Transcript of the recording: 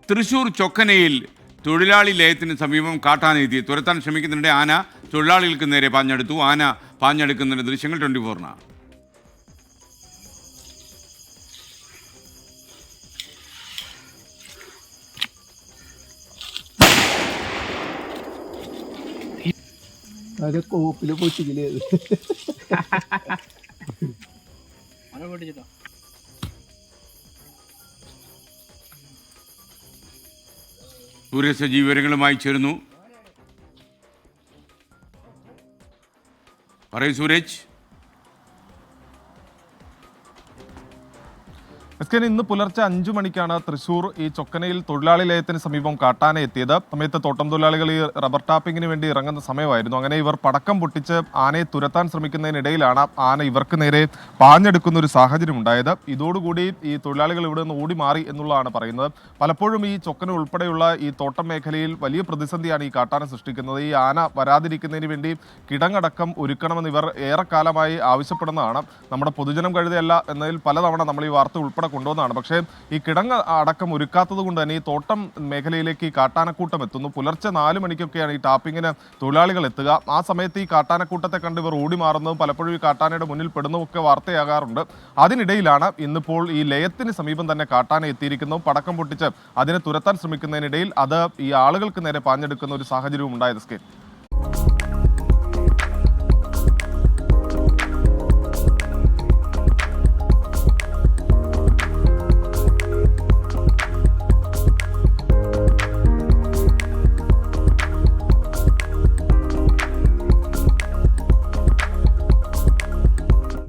തൃശൂർ ചൊക്കനയിൽ തൊഴിലാളി ലയത്തിന് സമീപം കാട്ടാനെത്തി തുരത്താൻ ശ്രമിക്കുന്നതിനിടെ ആന തൊഴിലാളികൾക്ക് നേരെ പാഞ്ഞെടുത്തു. ആന പാഞ്ഞെടുക്കുന്നതിന്റെ ദൃശ്യങ്ങൾ 24-നാണ്. കോപ്പില് പൊട്ടിക്കില്ലേ സൂര്യ സജീവ വിവരങ്ങളുമായി ചേരുന്നു. പറയൂ സൂരജ്. ഇന്ന് പുലർച്ചെ 5 മണിക്കാണ് തൃശൂർ ഈ ചൊക്കനയിൽ തൊഴിലാളി ലയത്തിന് സമീപം കാട്ടാന എത്തിയത്. സമയത്ത് തോട്ടം തൊഴിലാളികൾ ഈ റബ്ബർ ടാപ്പിങ്ങിന് വേണ്ടി ഇറങ്ങുന്ന സമയമായിരുന്നു. അങ്ങനെ ഇവർ പടക്കം പൊട്ടിച്ച് ആനയെ തുരത്താൻ ശ്രമിക്കുന്നതിനിടയിലാണ് ആന ഇവർക്ക് നേരെ പാഞ്ഞെടുക്കുന്ന ഒരു സാഹചര്യം ഉണ്ടായത്. ഇതോടുകൂടി ഈ തൊഴിലാളികൾ ഇവിടെ നിന്ന് ഓടി മാറി എന്നുള്ളതാണ് പറയുന്നത്. പലപ്പോഴും ഈ ചൊക്കന ഉൾപ്പെടെയുള്ള ഈ തോട്ടം മേഖലയിൽ വലിയ പ്രതിസന്ധിയാണ് ഈ കാട്ടാന സൃഷ്ടിക്കുന്നത്. ഈ ആന വരാതിരിക്കുന്നതിന് വേണ്ടി കിടങ്ങടക്കം ഒരുക്കണമെന്ന് ഇവർ ഏറെക്കാലമായി ആവശ്യപ്പെടുന്നതാണ്. നമ്മുടെ പൊതുജനം കഴുതയല്ല എന്നതിൽ പലതവണ നമ്മൾ ഈ വാർത്ത ഉൾപ്പെടെ കൊണ്ടുവന്നതാണ്. പക്ഷേ ഈ കിടങ്ങ് അടക്കം ഒരുക്കാത്തത് കൊണ്ട് തന്നെ ഈ തോട്ടം മേഖലയിലേക്ക് ഈ കാട്ടാനക്കൂട്ടം എത്തുന്നു. പുലർച്ചെ 4 മണിക്കൊക്കെയാണ് ഈ ടാപ്പിങ്ങിന് തൊഴിലാളികൾ എത്തുക. ആ സമയത്ത് ഈ കാട്ടാനക്കൂട്ടത്തെ കണ്ട് ഇവർ ഓടി മാറുന്നതും പലപ്പോഴും ഈ കാട്ടാനയുടെ മുന്നിൽ പെടുന്നതൊക്കെ വാർത്തയാകാറുണ്ട്. അതിനിടയിലാണ് ഇന്നിപ്പോൾ ഈ ലയത്തിന് സമീപം തന്നെ കാട്ടാന എത്തിയിരിക്കുന്നതും പടക്കം പൊട്ടിച്ച് അതിനെ തുരത്താൻ ശ്രമിക്കുന്നതിനിടയിൽ അത് ഈ ആളുകൾക്ക് നേരെ പാഞ്ഞെടുക്കുന്ന ഒരു സാഹചര്യവും ഉണ്ടായത്.